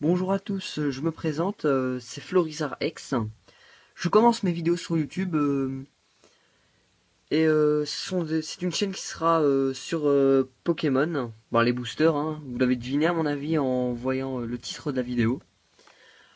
Bonjour à tous, je me présente, c'est Florizard X. Je commence mes vidéos sur YouTube c'est une chaîne qui sera sur Pokémon, bon, les boosters, hein, vous l'avez deviné à mon avis en voyant le titre de la vidéo.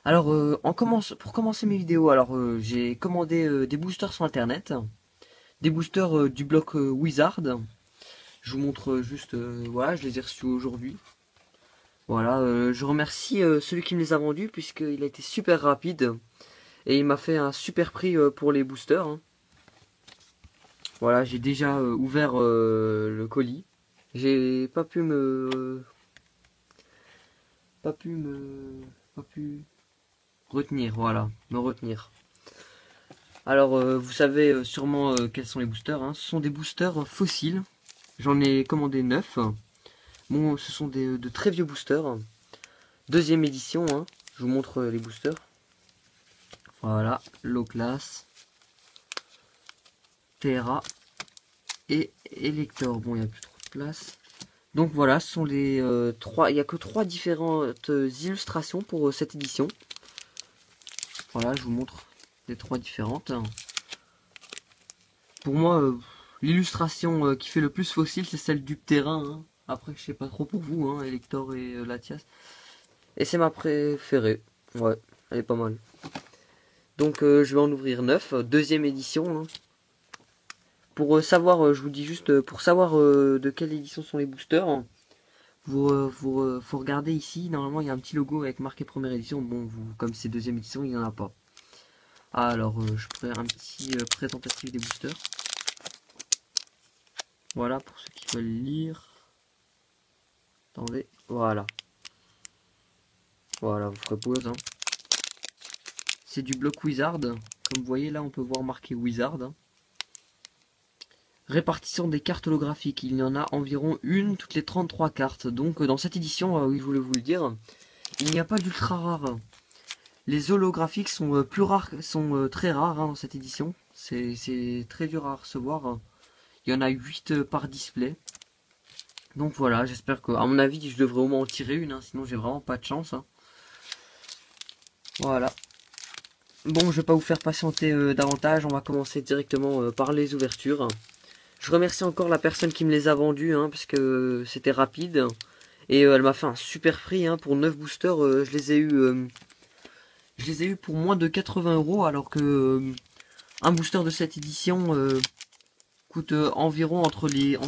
Alors, pour commencer mes vidéos, j'ai commandé des boosters sur internet, des boosters du bloc Wizard. Je vous montre juste, voilà, je les ai reçus aujourd'hui. Voilà, je remercie celui qui me les a vendus puisqu'il a été super rapide. Et il m'a fait un super prix pour les boosters, hein. Voilà, j'ai déjà ouvert le colis. J'ai pas pu me... Pas pu me... Pas pu retenir, voilà, me retenir. Alors, vous savez sûrement quels sont les boosters, hein. Ce sont des boosters fossiles. J'en ai commandé 9. Bon, ce sont de très vieux boosters. Deuxième édition, hein. Je vous montre les boosters. Voilà, low class, Terra et Elector. Bon, il n'y a plus trop de place. Donc voilà, ce sont les trois. Il n'y a que trois différentes illustrations pour cette édition. Voilà, je vous montre les trois différentes. Pour moi, l'illustration qui fait le plus fossile, c'est celle du terrain, hein. Après, je sais pas trop pour vous, hein, Elector et Latias. Et c'est ma préférée. Ouais, elle est pas mal. Donc je vais en ouvrir 9, deuxième édition, hein. Pour savoir, je vous dis juste, pour savoir de quelle édition sont les boosters, hein. Faut regarder ici, normalement il y a un petit logo avec marqué première édition. Bon, comme c'est deuxième édition, il n'y en a pas. Alors, je ferai un petit présentatif des boosters. Voilà, pour ceux qui veulent lire. Attendez, voilà. Voilà, vous ferez pause, hein. C'est du bloc Wizard. Comme vous voyez là, on peut voir marqué Wizard, hein. Répartition des cartes holographiques. Il y en a environ une toutes les 33 cartes. Donc, dans cette édition, oui, je voulais vous le dire, il n'y a pas d'ultra rare. Les holographiques sont plus rares, sont très rares, hein, dans cette édition. C'est très dur à recevoir. Il y en a 8 par display. Donc voilà, j'espère que, à mon avis, je devrais au moins en tirer une, hein, sinon j'ai vraiment pas de chance, hein. Voilà. Bon, je vais pas vous faire patienter davantage, on va commencer directement par les ouvertures. Je remercie encore la personne qui me les a vendus, hein, parce que c'était rapide. Et elle m'a fait un super prix, hein, pour 9 boosters, je les ai eu pour moins de 80 €, alors que un booster de cette édition coûte environ entre les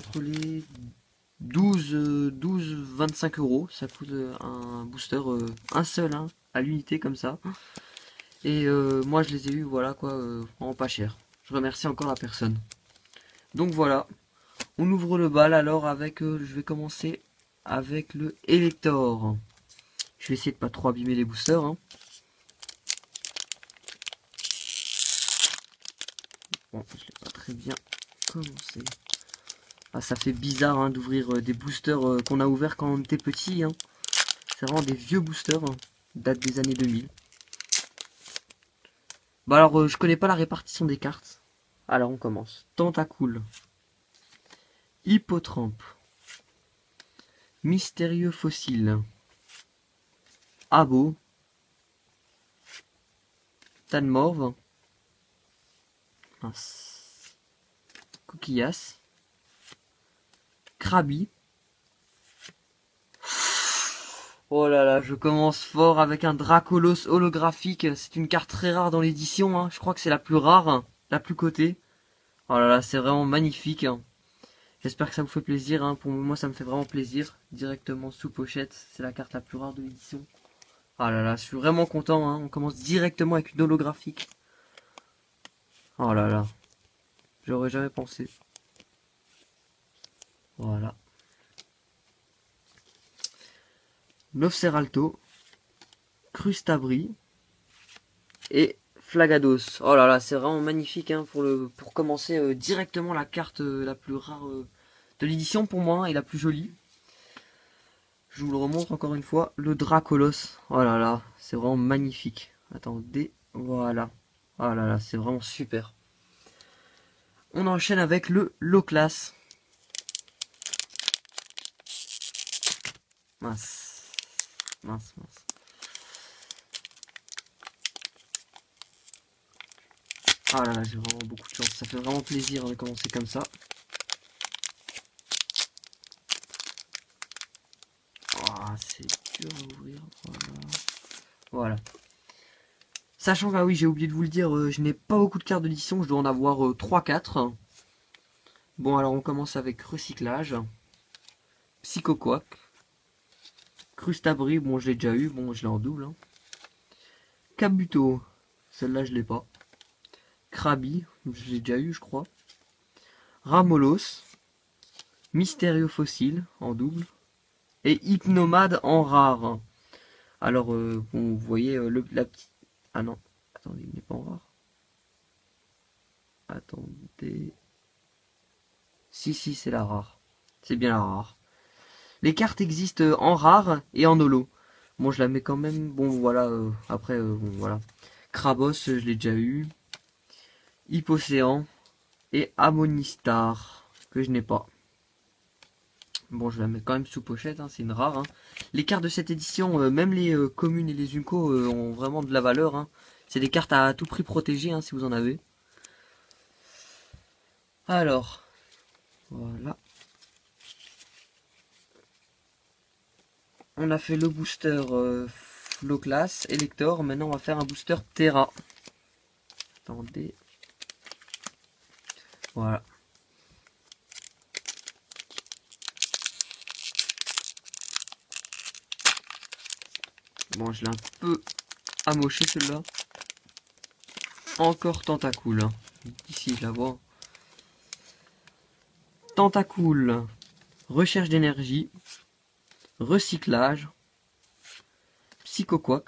12-25 €. Ça coûte un booster, un seul, hein, à l'unité comme ça. Et moi je les ai eu, voilà quoi, vraiment pas cher. Je remercie encore la personne. Donc voilà, on ouvre le bal alors avec, je vais commencer avec le Elector. Je vais essayer de pas trop abîmer les boosters, hein. Bon, je l'ai pas très bien commencé. Ah, ça fait bizarre, hein, d'ouvrir des boosters qu'on a ouverts quand on était petit, hein. C'est vraiment des vieux boosters, hein, date des années 2000. Bah alors, je connais pas la répartition des cartes. Alors on commence. Tentacool, Hippotrampe, Mystérieux Fossile, Abo, Tanmorve, Coquillas, Krabi. Oh là là, je commence fort avec un Dracolos holographique. C'est une carte très rare dans l'édition, hein. Je crois que c'est la plus rare, hein, la plus cotée. Oh là là, c'est vraiment magnifique, hein. J'espère que ça vous fait plaisir, hein. Pour moi, ça me fait vraiment plaisir. Directement sous pochette, c'est la carte la plus rare de l'édition. Oh là là, je suis vraiment content, hein. On commence directement avec une holographique. Oh là là, j'aurais jamais pensé. Voilà. Novceralto, Crustabri et Flagados. Oh là là, c'est vraiment magnifique, hein, pour commencer directement la carte la plus rare de l'édition pour moi, hein, et la plus jolie. Je vous le remontre encore une fois, le Dracolos. Oh là là, c'est vraiment magnifique. Attendez, voilà. Oh là là, c'est vraiment super. On enchaîne avec le low class. Mince, mince, mince. Ah là là, j'ai vraiment beaucoup de chance. Ça fait vraiment plaisir de commencer comme ça. Ah, c'est dur à ouvrir. Voilà. Voilà. Sachant que, ah oui, j'ai oublié de vous le dire, je n'ai pas beaucoup de cartes d'édition. Je dois en avoir 3-4. Bon, alors on commence avec Recyclage. Psychoquack. Crustabri, bon, je l'ai déjà eu. Bon, je l'ai en double. Hein. Kabuto. Celle-là, je l'ai pas. Krabi, je l'ai déjà eu, je crois. Ramolos. Mystérieux Fossile, en double. Et Hypnomade en rare. Alors, bon, vous voyez la petite... Ah non, attendez, il n'est pas en rare. Attendez... Si, c'est la rare. C'est bien la rare. Les cartes existent en rare et en holo. Bon, je la mets quand même. Bon, voilà. Après, bon, voilà. Krabos, je l'ai déjà eu. Hypocéan. Et Ammonistar, que je n'ai pas. Bon, je la mets quand même sous pochette, hein, c'est une rare. Hein. Les cartes de cette édition, même les communes et les Unco ont vraiment de la valeur. Hein. C'est des cartes à tout prix protégées, hein, si vous en avez. Alors, voilà. On a fait le booster Flow Class, Elector. Maintenant, on va faire un booster Terra. Attendez. Voilà. Bon, je l'ai un peu amoché celui-là. Encore Tentacool. Hein. Ici, je la vois. Tentacool. Recherche d'énergie. Recyclage. Psychoquack.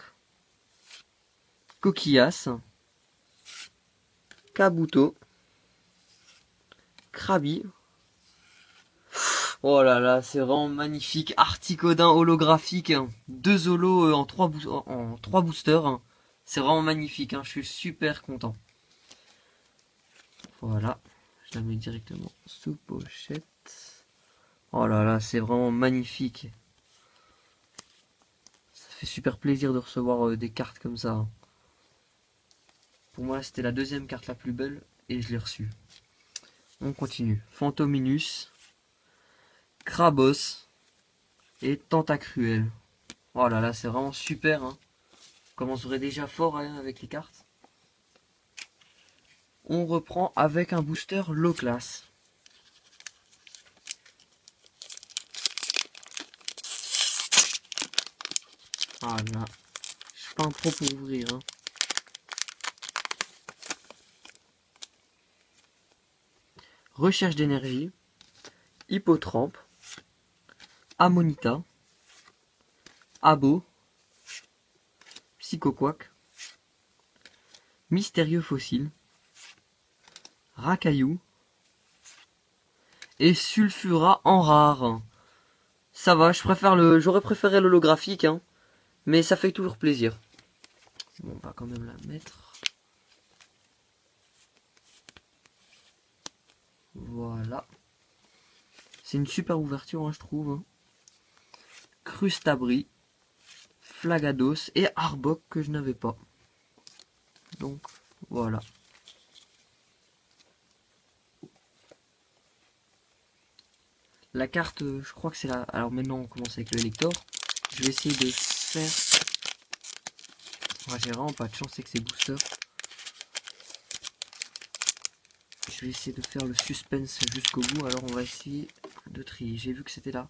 Coquillas. Kabuto. Krabi. Oh là là, c'est vraiment magnifique. Articodin holographique. 2 holos en 3 boosters. C'est vraiment magnifique. Hein. Je suis super content. Voilà. Je la mets directement sous pochette. Oh là là, c'est vraiment magnifique. Ça fait super plaisir de recevoir des cartes comme ça. Hein. Pour moi, c'était la deuxième carte la plus belle et je l'ai reçue. On continue. Fantominus. Krabos. Et Tentacruel. Oh là là, c'est vraiment super. Hein. On commencerait déjà fort hein, avec les cartes. On reprend avec un booster low class. Ah là, je suis pas un pro pour ouvrir. Hein. Recherche d'énergie. Hippotrampe. Ammonita. Abo. Psychoquack. Mystérieux Fossile. Racaillou. Et Sulfura en rare. Ça va, j'aurais préféré l'holographique, hein, mais ça fait toujours plaisir. Bon, on va quand même la mettre. Voilà. C'est une super ouverture, hein, je trouve. Hein. Crustabri, Flagados et Arbok que je n'avais pas. Donc, voilà. La carte, je crois que c'est la... Alors maintenant, on commence avec le Elector. Je vais essayer de faire... J'ai vraiment pas de chance avec ces boosters. Je vais essayer de faire le suspense jusqu'au bout. Alors on va essayer de trier. J'ai vu que c'était là.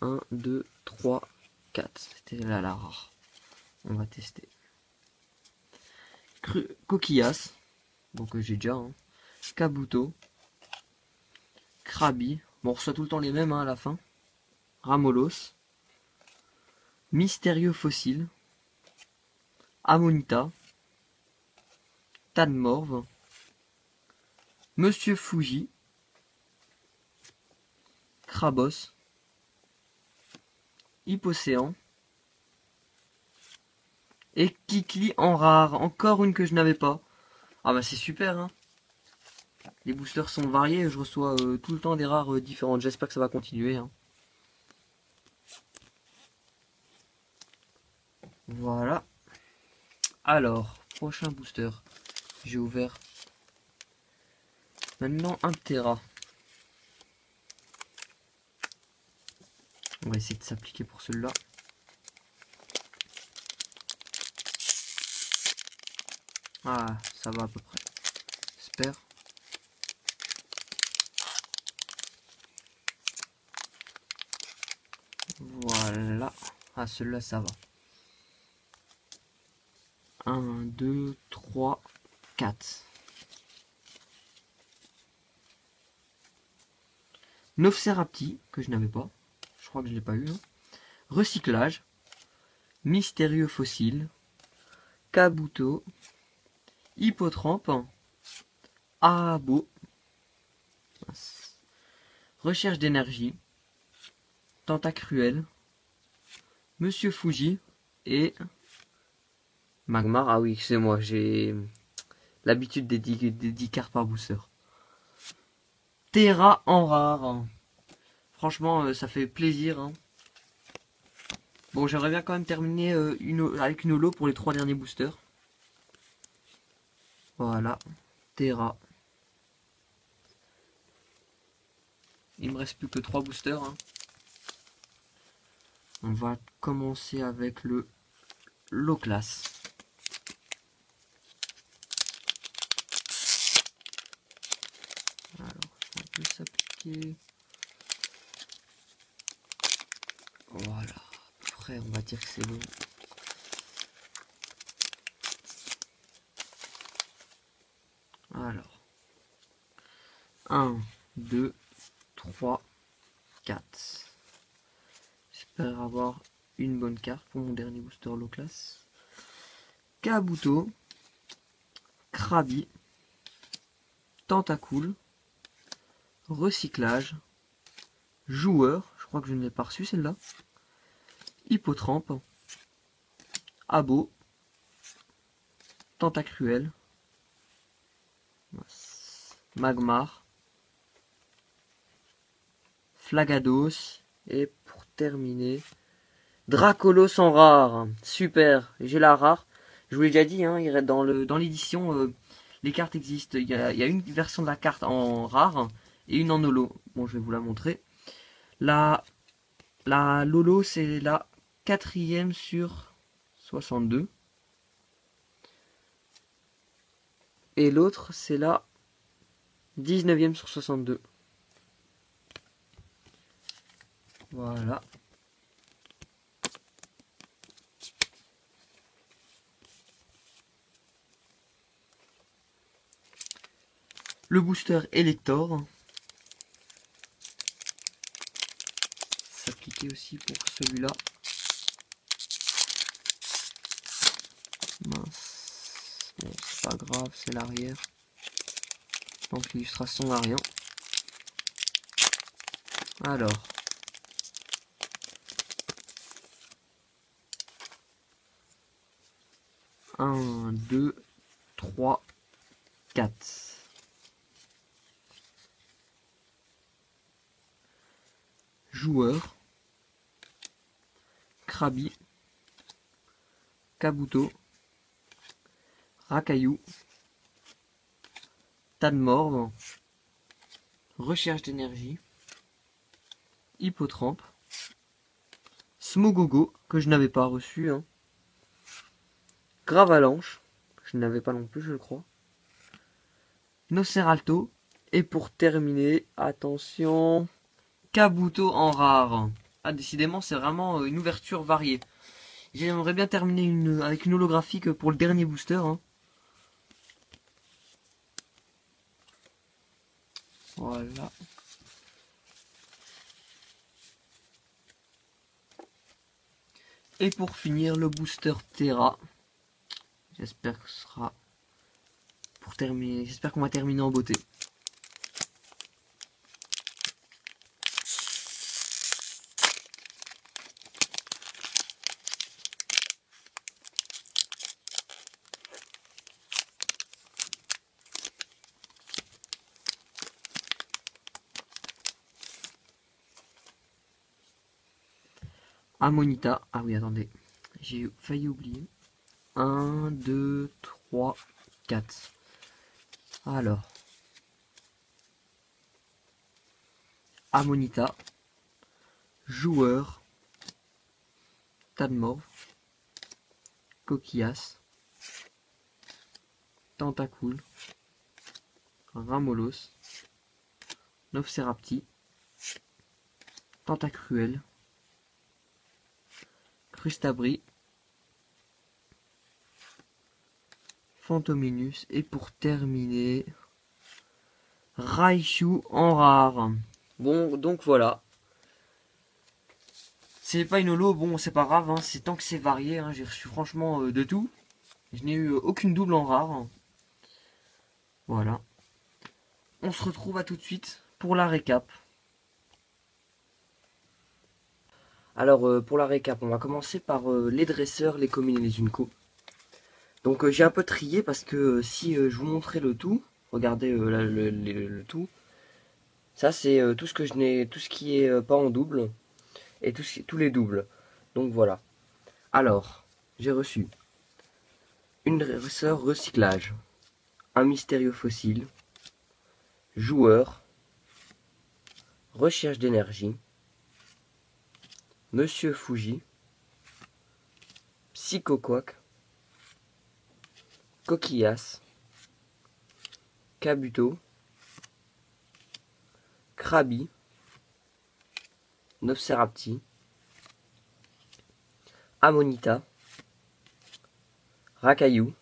1, 2, 3, 4. C'était là la rare. On va tester. Coquillas. Donc j'ai déjà. Hein. Kabuto. Krabi. Bon, on reçoit tout le temps les mêmes hein, à la fin. Ramolos. Mystérieux Fossile. Ammonita. Tadmorve. Monsieur Fuji. Krabos. Hypocéan. Et Kikli en rare. Encore une que je n'avais pas. Ah bah c'est super hein. Les boosters sont variés. Je reçois tout le temps des rares différentes. J'espère que ça va continuer. Hein. Voilà. Alors, prochain booster. J'ai ouvert Maintenant 1 Tera. On va essayer de s'appliquer pour celui-là. Ah, ça va à peu près. J'espère. Voilà. Ah, celui-là, ça va. 1, 2, 3, 4. Novcerapti, que je n'avais pas. Je crois que je l'ai pas eu. Hein. Recyclage. Mystérieux fossile. Kabuto. Hippotrampe. Aabo. Recherche d'énergie. Tentacruel. Monsieur Fuji. Et Magmar. Ah oui, c'est moi, j'ai l'habitude des 10 cartes par booster. Terra en rare. Franchement, ça fait plaisir. Hein. Bon, j'aimerais bien quand même terminer avec une holo pour les 3 derniers boosters. Voilà. Terra. Il me reste plus que 3 boosters. Hein. On va commencer avec le low class. Alors, ça peut s'appliquer. Voilà. Après, on va dire que c'est bon. Alors. 1, 2, 3, 4. J'espère avoir une bonne carte pour mon dernier booster low class. Kabuto. Krabi. Tentacool. Recyclage. Joueur. Je crois que je ne l'ai pas reçu celle-là. Hippotrampe. Abo. Tentacruel. Magmar. Flagados. Et pour terminer, Dracolos en rare. Super. J'ai la rare. Je vous l'ai déjà dit, hein, dans l'édition, les cartes existent. Il y a une version de la carte en rare et une en holo. Bon, je vais vous la montrer. La Lolo, c'est la 4e sur 62. Et l'autre, c'est la 19e sur 62. Voilà. Le booster Elector. S'appliquer aussi pour celui-là. Mince. Bon, c'est pas grave, c'est l'arrière. Donc l'illustration n'a rien. Alors. Un, 2, 3, 4. Joueur. Krabi. Kabuto. Rakayu. Tadmorve. Recherche d'énergie. Hippotrampe. Smogogo, que je n'avais pas reçu. Hein. Gravalanche, que je n'avais pas non plus, je crois. Noceralto. Et pour terminer, attention, Kabuto en rare. Ah, décidément, c'est vraiment une ouverture variée. J'aimerais bien terminer avec une holographique pour le dernier booster. Hein. Voilà. Et pour finir, le booster Terra. J'espère que ce sera pour terminer. J'espère qu'on va terminer en beauté. Amonita. Ah oui, attendez. J'ai failli oublier. 1, 2, 3, 4. Alors. Amonita, Joueur, Tadmorph, Coquillas, Tentacool, Ramolos, Novcerapti, Tentacruel, Crustabri, Phantominus et pour terminer, Raichu en rare. Bon, donc voilà. C'est pas une holo, bon c'est pas grave, hein, c'est tant que c'est varié, hein, j'ai reçu franchement de tout. Je n'ai eu aucune double en rare. Voilà. On se retrouve à tout de suite pour la récap. Alors pour la récap, on va commencer par les dresseurs, les communes et les Unco. Donc j'ai un peu trié parce que si je vous montrais le tout, regardez là, le tout. Ça c'est tout ce que je n'ai, tout ce qui est pas en double et tous les doubles. Donc voilà. Alors j'ai reçu une dresseur recyclage, un mystérieux fossile, joueur, recherche d'énergie, Monsieur Fuji, Psychoquack, Coquillas, Kabuto, Krabi, Novcerapti, Amonita, Rakayu,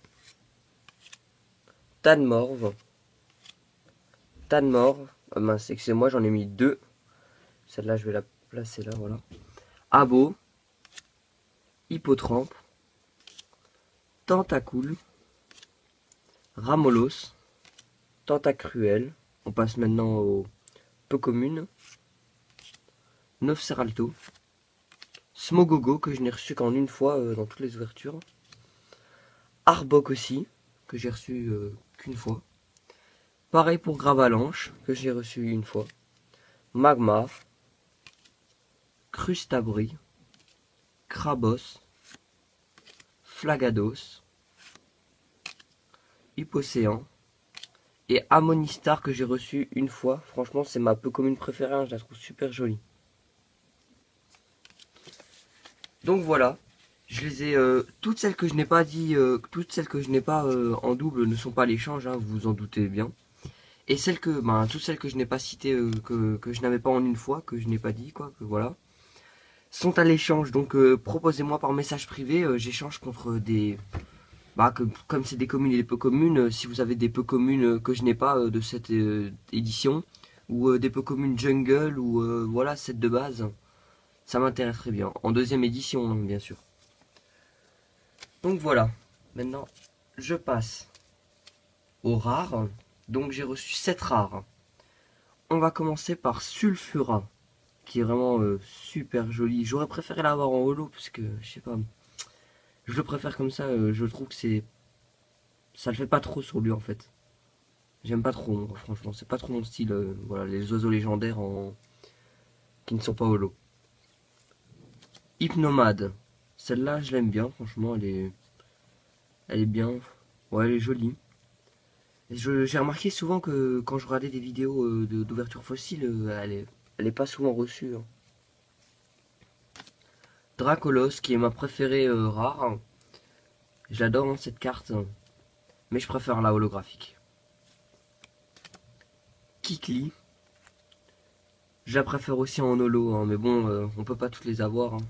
Tadmorph, mince, excusez-moi, j'en ai mis deux. Celle-là, je vais la placer là, voilà. Abo, Hippotrampe, Tentacool, Ramolos, Tentacruel. On passe maintenant aux peu communes. Novceralto, Smogogo, que je n'ai reçu qu'en une fois dans toutes les ouvertures. Arbok aussi, que j'ai reçu qu'une fois. Pareil pour Gravalanche, que j'ai reçu une fois. Magmar, Crustabri, Krabos, Flagados, Hypocéan et Amonistar que j'ai reçu une fois. Franchement, c'est ma peu commune préférée, hein, je la trouve super jolie. Donc voilà, je les ai toutes celles que je n'ai pas dit, toutes celles que je n'ai pas en double ne sont pas à l'échange, hein, vous vous en doutez bien. Et celles que, toutes celles que je n'ai pas citées, que je n'avais pas en une fois, que je n'ai pas dit, quoi, que voilà, sont à l'échange. Donc proposez-moi par message privé, j'échange contre des, comme c'est des communes et des peu communes, si vous avez des peu communes que je n'ai pas de cette édition, ou des peu communes jungle, ou voilà, set de base, ça m'intéresserait bien. En deuxième édition, hein, bien sûr. Donc voilà, maintenant je passe aux rares. Donc j'ai reçu 7 rares. On va commencer par Sulfura, qui est vraiment super joli. J'aurais préféré l'avoir en holo, parce que, je sais pas, je le préfère comme ça, je trouve que c'est... Ça le fait pas trop sur lui en fait. J'aime pas trop, moi, franchement, c'est pas trop mon style, voilà, les oiseaux légendaires qui ne sont pas holo. Hypnomade, celle-là je l'aime bien, franchement, elle est bien, ouais, elle est jolie. J'ai remarqué souvent que quand je regardais des vidéos d'ouverture fossile, elle est pas souvent reçue, hein. Dracolos, qui est ma préférée rare. Je l'adore, hein, cette carte, mais je préfère la holographique. Kikli, je la préfère aussi en holo, hein, mais bon, on peut pas toutes les avoir, hein.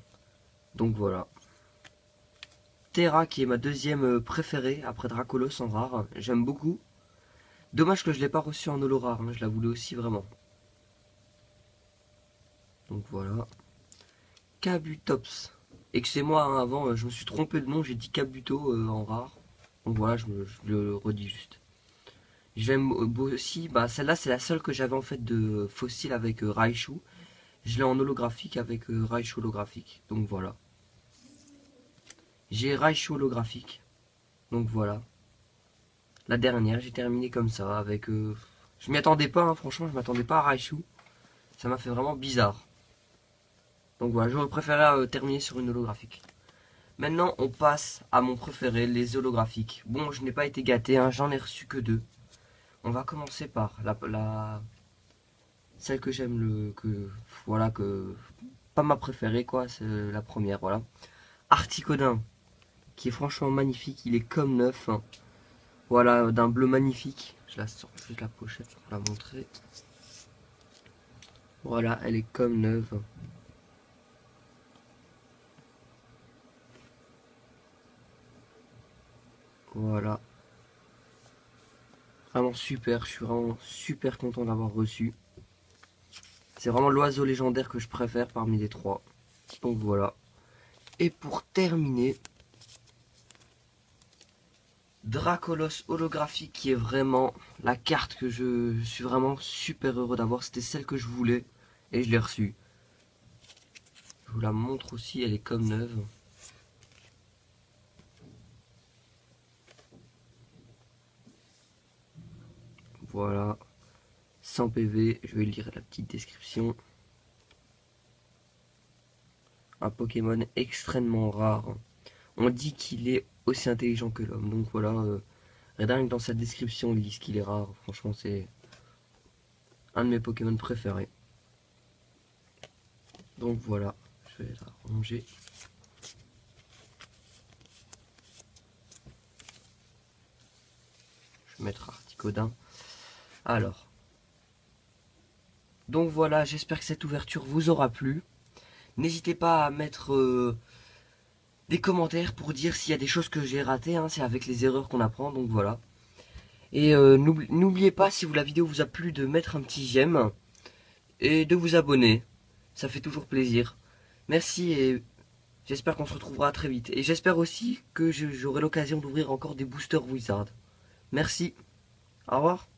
Donc voilà. Terra, qui est ma deuxième préférée après Dracolos en rare, j'aime beaucoup. Dommage que je l'ai pas reçue en holo rare, hein, je la voulais aussi vraiment. Donc voilà. Kabutops. Excusez-moi, hein, avant, je me suis trompé de nom, j'ai dit Kabuto en rare. Donc voilà, je le redis juste. J'aime aussi, celle-là c'est la seule que j'avais en fait de fossile avec Raichu. Je l'ai en holographique avec Raichu holographique. Donc voilà. J'ai Raichu holographique. Donc voilà. La dernière, j'ai terminé comme ça avec... Je m'y attendais pas, hein, franchement, je m'attendais pas à Raichu. Ça m'a fait vraiment bizarre. Donc voilà, j'aurais préféré terminer sur une holographique. Maintenant, on passe à mon préféré, les holographiques. Bon, je n'ai pas été gâté, hein, j'en ai reçu que deux. On va commencer par celle que j'aime voilà, pas ma préférée, quoi, c'est la première, voilà. Articodin, qui est franchement magnifique, il est comme neuf, hein. Voilà, d'un bleu magnifique. Je la sors juste la pochette pour la montrer. Voilà, elle est comme neuve. Voilà. Vraiment super, je suis vraiment super content d'avoir reçu. C'est vraiment l'oiseau légendaire que je préfère parmi les trois. Donc voilà. Et pour terminer, Dracolos holographique qui est vraiment la carte que je suis vraiment super heureux d'avoir. C'était celle que je voulais et je l'ai reçue. Je vous la montre aussi, elle est comme neuve. Voilà. 100 PV, je vais lire la petite description. Un Pokémon extrêmement rare. On dit qu'il est aussi intelligent que l'homme. Donc voilà, rien que dans sa description, ils disent qu'il est rare. Franchement, c'est un de mes Pokémon préférés. Donc voilà, je vais la ranger. Je vais mettre Articodin. Alors. Donc voilà, j'espère que cette ouverture vous aura plu. N'hésitez pas à mettre des commentaires pour dire s'il y a des choses que j'ai ratées. Hein, c'est avec les erreurs qu'on apprend, donc voilà. Et n'oubliez pas, si la vidéo vous a plu, de mettre un petit j'aime et de vous abonner. Ça fait toujours plaisir. Merci et j'espère qu'on se retrouvera très vite. Et j'espère aussi que j'aurai l'occasion d'ouvrir encore des boosters Wizard. Merci. Au revoir.